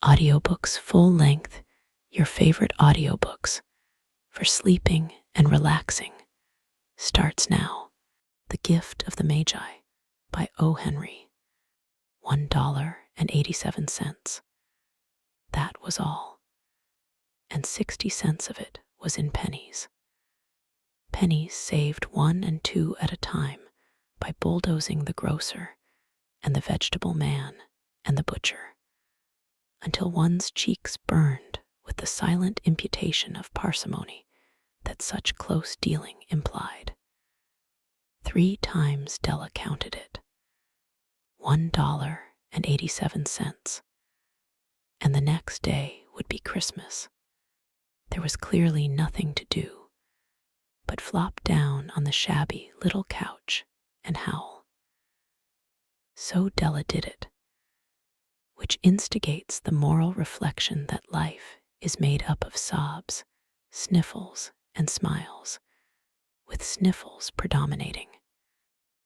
Audiobooks full length, your favorite audiobooks for sleeping and relaxing, starts now. The Gift of the Magi by O. Henry. $1.87. That was all. And 60 cents of it was in pennies. Pennies saved 1 and 2 at a time by bulldozing the grocer and the vegetable man and the butcher, until one's cheeks burned with the silent imputation of parsimony that such close dealing implied. 3 times Della counted it. $1.87. And the next day would be Christmas. There was clearly nothing to do but flop down on the shabby little couch and howl. So Della did it, which instigates the moral reflection that life is made up of sobs, sniffles, and smiles, with sniffles predominating,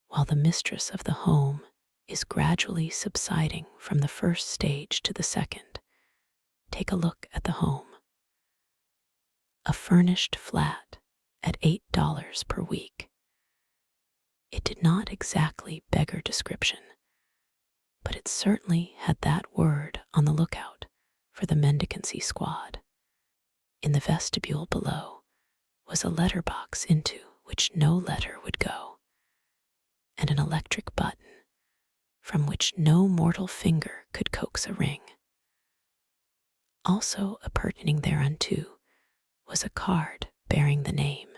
while the mistress of the home is gradually subsiding from the first stage to the second. Take a look at the home. A furnished flat at $8 per week. It did not exactly beggar description, but it certainly had that word on the lookout for the mendicancy squad. In the vestibule below was a letterbox into which no letter would go, and an electric button from which no mortal finger could coax a ring. Also appurtening thereunto was a card bearing the name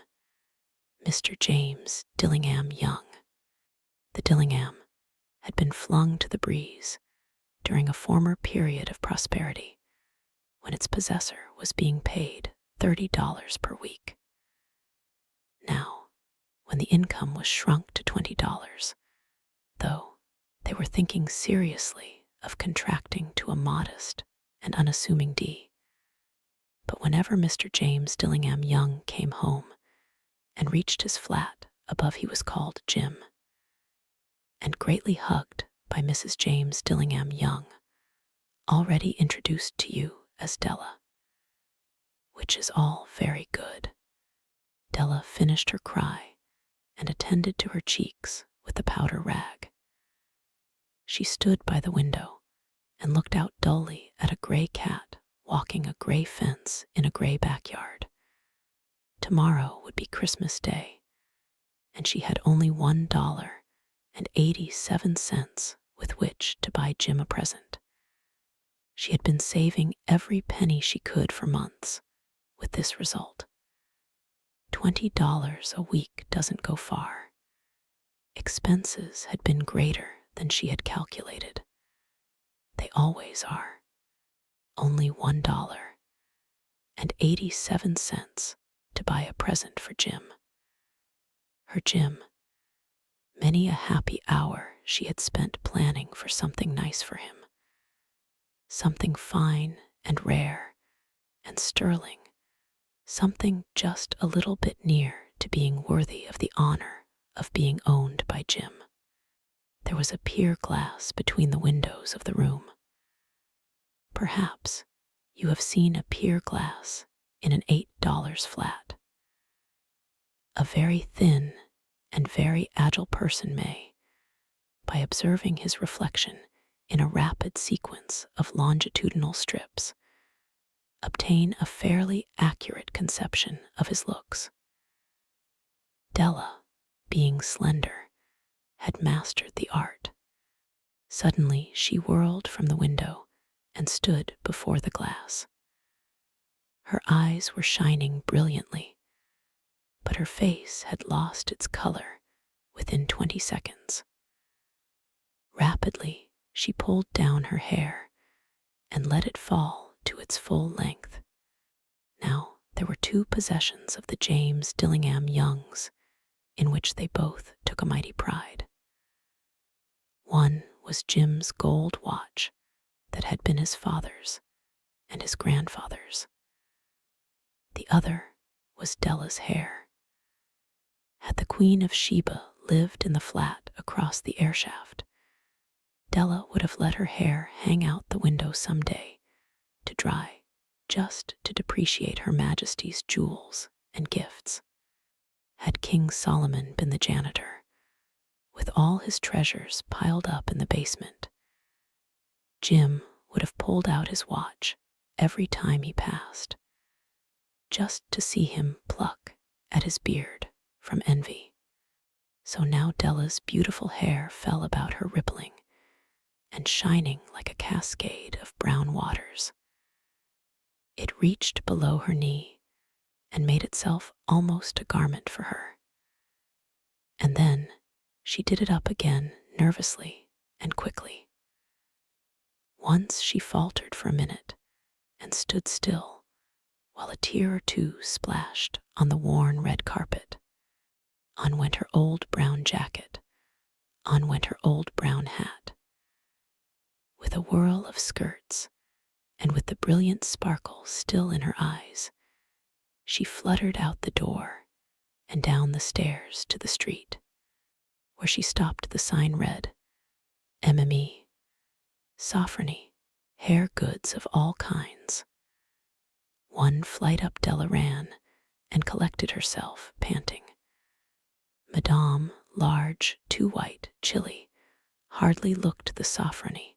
Mr. James Dillingham Young. The Dillingham had been flung to the breeze during a former period of prosperity when its possessor was being paid $30 per week. Now, when the income was shrunk to $20, though they were thinking seriously of contracting to a modest and unassuming D. But whenever Mr. James Dillingham Young came home and reached his flat above, he was called Jim, and greatly hugged by Mrs. James Dillingham Young, already introduced to you as Della, which is all very good. Della finished her cry and attended to her cheeks with the powder rag. She stood by the window and looked out dully at a gray cat walking a gray fence in a gray backyard. Tomorrow would be Christmas Day, and she had only $1.87 with which to buy Jim a present. She had been saving every penny she could for months, with this result. $20 a week doesn't go far. Expenses had been greater than she had calculated. They always are. Only $1.87 to buy a present for Jim. Her Jim. Many a happy hour she had spent planning for something nice for him. Something fine and rare and sterling. Something just a little bit near to being worthy of the honor of being owned by Jim. There was a pier glass between the windows of the room. Perhaps you have seen a pier glass in an $8 flat. A very thin and very agile person may, by observing his reflection in a rapid sequence of longitudinal strips, obtain a fairly accurate conception of his looks. Della, being slender, had mastered the art. Suddenly she whirled from the window and stood before the glass. Her eyes were shining brilliantly, but her face had lost its color within 20 seconds. Rapidly she pulled down her hair and let it fall to its full length. Now there were 2 possessions of the James Dillingham Youngs in which they both took a mighty pride. One was Jim's gold watch that had been his father's and his grandfather's. The other was Della's hair. Had the Queen of Sheba lived in the flat across the airshaft, Della would have let her hair hang out the window someday dry, just to depreciate Her Majesty's jewels and gifts. Had King Solomon been the janitor, with all his treasures piled up in the basement, Jim would have pulled out his watch every time he passed, just to see him pluck at his beard from envy. So now Della's beautiful hair fell about her, rippling and shining like a cascade of brown waters. It reached below her knee and made itself almost a garment for her. And then she did it up again nervously and quickly. Once she faltered for a minute and stood still while a tear or two splashed on the worn red carpet. On went her old brown jacket, on went her old brown hat. With a whirl of skirts, and with the brilliant sparkle still in her eyes, she fluttered out the door and down the stairs to the street, where she stopped. The sign read, MME, Sophronie, hair goods of all kinds. One flight up Della ran and collected herself, panting. Madame, large, too white, chilly, hardly looked the Sophronie.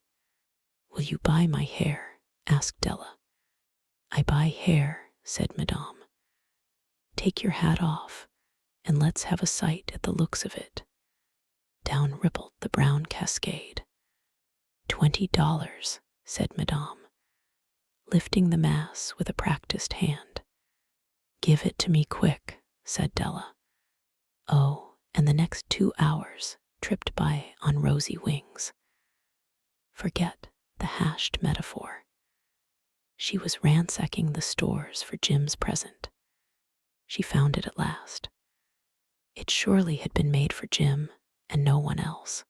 Will you buy my hair? Asked Della. I buy hair, said Madame. Take your hat off, and let's have a sight at the looks of it. Down rippled the brown cascade. $20, said Madame, lifting the mass with a practiced hand. Give it to me quick, said Della. Oh, and the next 2 hours tripped by on rosy wings. Forget the hashed metaphor. She was ransacking the stores for Jim's present. She found it at last. It surely had been made for Jim and no one else.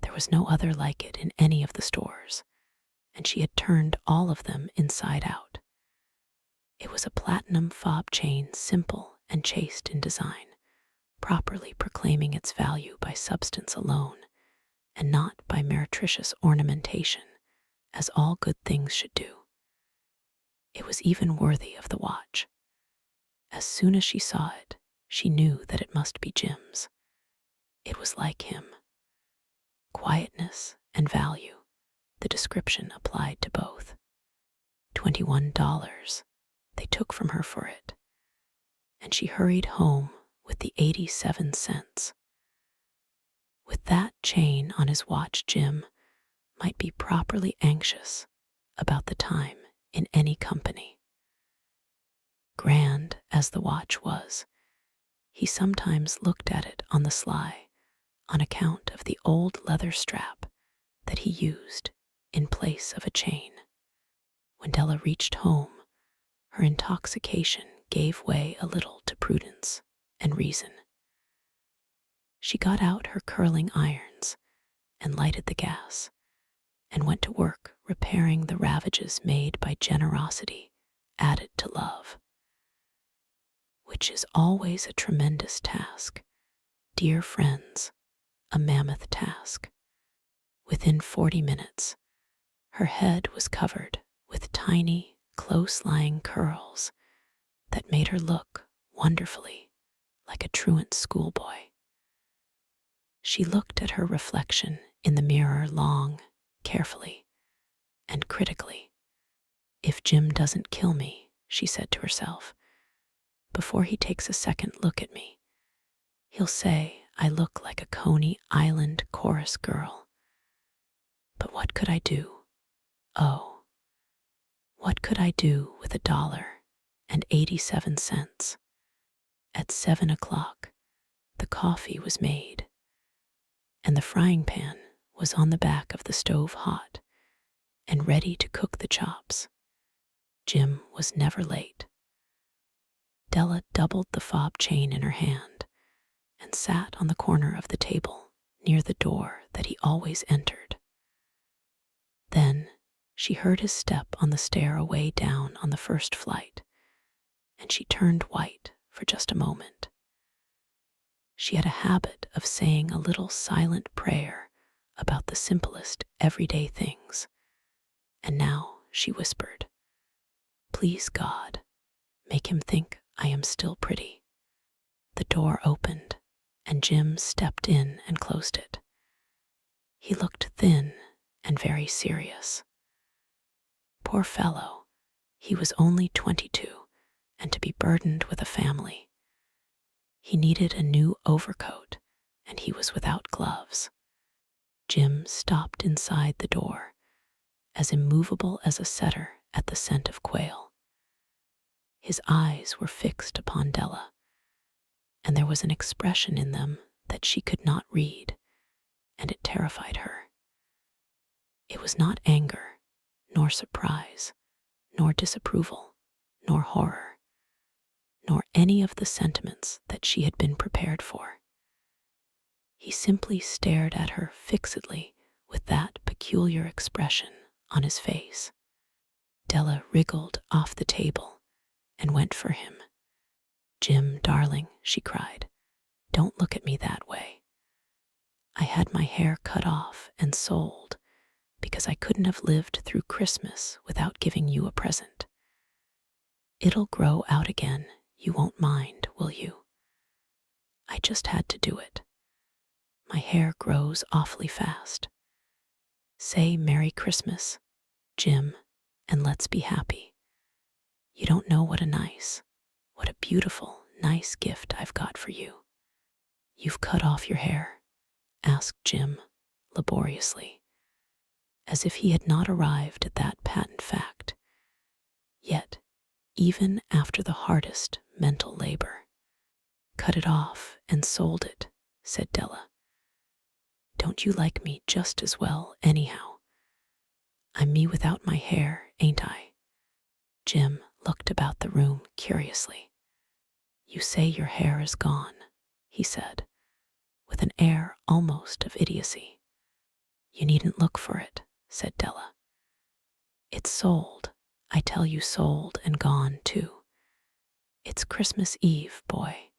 There was no other like it in any of the stores, and she had turned all of them inside out. It was a platinum fob chain, simple and chaste in design, properly proclaiming its value by substance alone, and not by meretricious ornamentation, as all good things should do. It was even worthy of the watch. As soon as she saw it, she knew that it must be Jim's. It was like him. Quietness and value, the description applied to both. $21 they took from her for it, and she hurried home with the 87 cents. With that chain on his watch, Jim might be properly anxious about the time in any company. Grand as the watch was, he sometimes looked at it on the sly on account of the old leather strap that he used in place of a chain. When Della reached home, her intoxication gave way a little to prudence and reason. She got out her curling irons and lighted the gas, and went to work repairing the ravages made by generosity added to love, which is always a tremendous task, dear friends, a mammoth task. Within 40 minutes, her head was covered with tiny, close-lying curls that made her look wonderfully like a truant schoolboy. She looked at her reflection in the mirror long, carefully, and critically. If Jim doesn't kill me, she said to herself, before he takes a second look at me, he'll say I look like a Coney Island chorus girl. But what could I do? Oh, what could I do with $1.87? At 7 o'clock, the coffee was made, and the frying pan was on the back of the stove hot and ready to cook the chops. Jim was never late. Della doubled the fob chain in her hand and sat on the corner of the table near the door that he always entered. Then she heard his step on the stair away down on the first flight, and she turned white for just a moment. She had a habit of saying a little silent prayer about the simplest everyday things, and now she whispered, Please, God, make him think I am still pretty." The door opened, and Jim stepped in and closed it. He looked thin and very serious. Poor fellow, he was only 22, and to be burdened with a family. He needed a new overcoat, and he was without gloves. Jim stopped inside the door, as immovable as a setter at the scent of quail. His eyes were fixed upon Della, and there was an expression in them that she could not read, and it terrified her. It was not anger, nor surprise, nor disapproval, nor horror, nor any of the sentiments that she had been prepared for. He simply stared at her fixedly with that peculiar expression on his face. Della wriggled off the table and went for him. "Jim, darling," she cried, "don't look at me that way. I had my hair cut off and sold because I couldn't have lived through Christmas without giving you a present. It'll grow out again, you won't mind, will you? I just had to do it. My hair grows awfully fast. Say Merry Christmas, Jim, and let's be happy. You don't know what a beautiful, nice gift I've got for you." "You've cut off your hair?" asked Jim laboriously, as if he had not arrived at that patent fact. Yet, even after the hardest mental labor. "Cut it off and sold it," said Della. "Don't you like me just as well, anyhow? I'm me without my hair, ain't I?" Jim looked about the room curiously. "You say your hair is gone," he said, with an air almost of idiocy. "You needn't look for it," said Della. "It's sold, I tell you, sold and gone too. It's Christmas Eve, boy.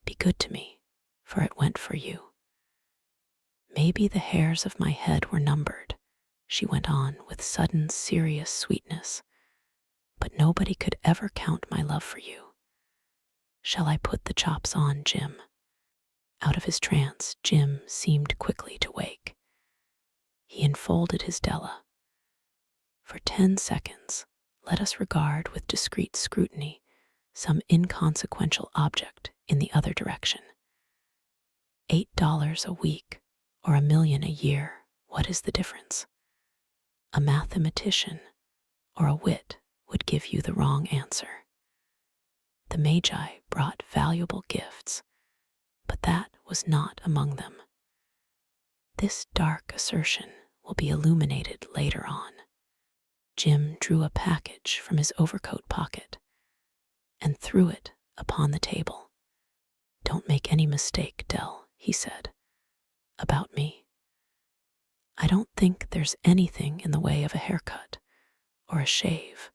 Be good to me, for it went for you. Maybe the hairs of my head were numbered," she went on with sudden serious sweetness, "but nobody could ever count my love for you. Shall I put the chops on, Jim?" Out of his trance, Jim seemed quickly to wake. He enfolded his Della. "For 10 seconds, let us regard with discreet scrutiny some inconsequential object in the other direction. $8 a week or $1 million a year, what is the difference? A mathematician or a wit would give you the wrong answer. The Magi brought valuable gifts, but that was not among them. This dark assertion will be illuminated later on." Jim drew a package from his overcoat pocket and threw it upon the table. "Don't make any mistake, Dell," he said, "about me. I don't think there's anything in the way of a haircut, or a shave,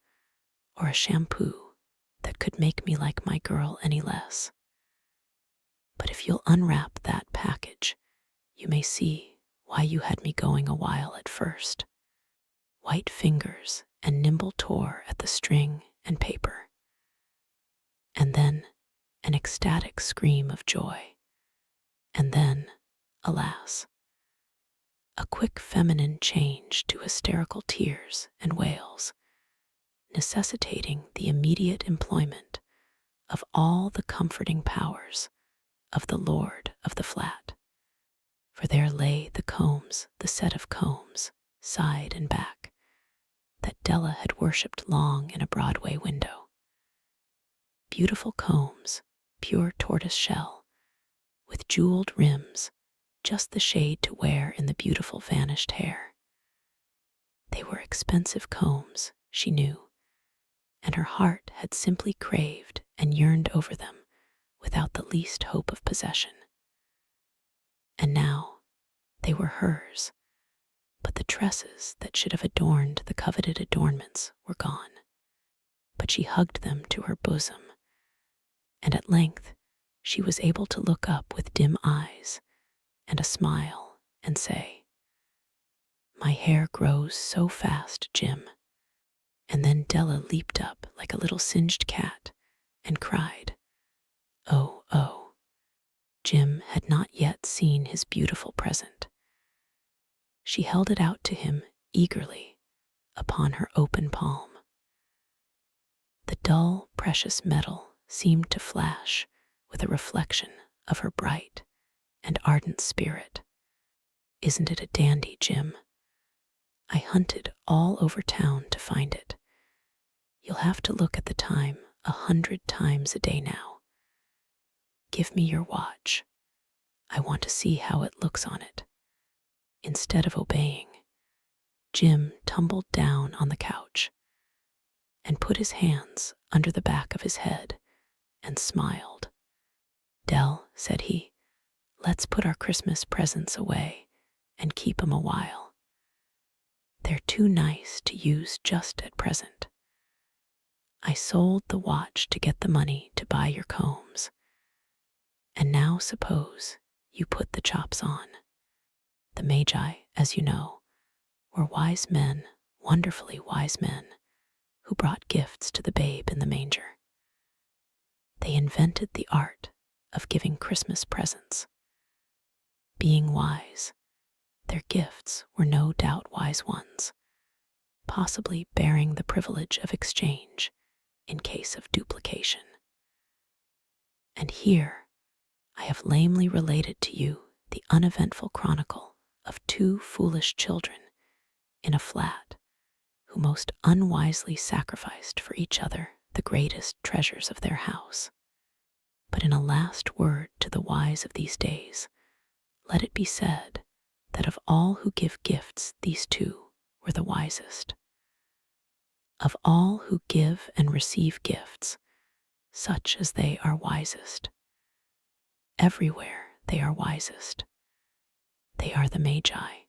or a shampoo that could make me like my girl any less. But if you'll unwrap that package, you may see why you had me going a while at first." White fingers and nimble tore at the string and paper. And then an ecstatic scream of joy. And then, alas, a quick feminine change to hysterical tears and wails, necessitating the immediate employment of all the comforting powers of the lord of the flat. For there lay the set of combs, side and back, that Della had worshipped long in a Broadway window. Beautiful combs, pure tortoise shell, with jeweled rims, just the shade to wear in the beautiful vanished hair. They were expensive combs, she knew, and her heart had simply craved and yearned over them without the least hope of possession. And now they were hers, but the tresses that should have adorned the coveted adornments were gone. But she hugged them to her bosom, and at length she was able to look up with dim eyes and a smile and say, "My hair grows so fast, Jim." And then Della leaped up like a little singed cat and cried, "Oh, oh." Jim had not yet seen his beautiful present. She held it out to him eagerly upon her open palm. The dull, precious metal seemed to flash with a reflection of her bright and ardent spirit. "Isn't it a dandy, Jim? I hunted all over town to find it. You'll have to look at the time 100 times a day now. Give me your watch. I want to see how it looks on it." Instead of obeying, Jim tumbled down on the couch and put his hands under the back of his head and smiled. "Dell," said he, "let's put our Christmas presents away and keep 'em a while. They're too nice to use just at present. I sold the watch to get the money to buy your combs. And now suppose you put the chops on." The Magi, as you know, were wise men, wonderfully wise men, who brought gifts to the babe in the manger. They invented the art of giving Christmas presents. Being wise, their gifts were no doubt wise ones, possibly bearing the privilege of exchange in case of duplication. And here I have lamely related to you the uneventful chronicle of two foolish children in a flat who most unwisely sacrificed for each other the greatest treasures of their house. But in a last word to the wise of these days, let it be said that of all who give gifts, these two were the wisest. Of all who give and receive gifts, such as they are wisest. Everywhere they are wisest. They are the Magi.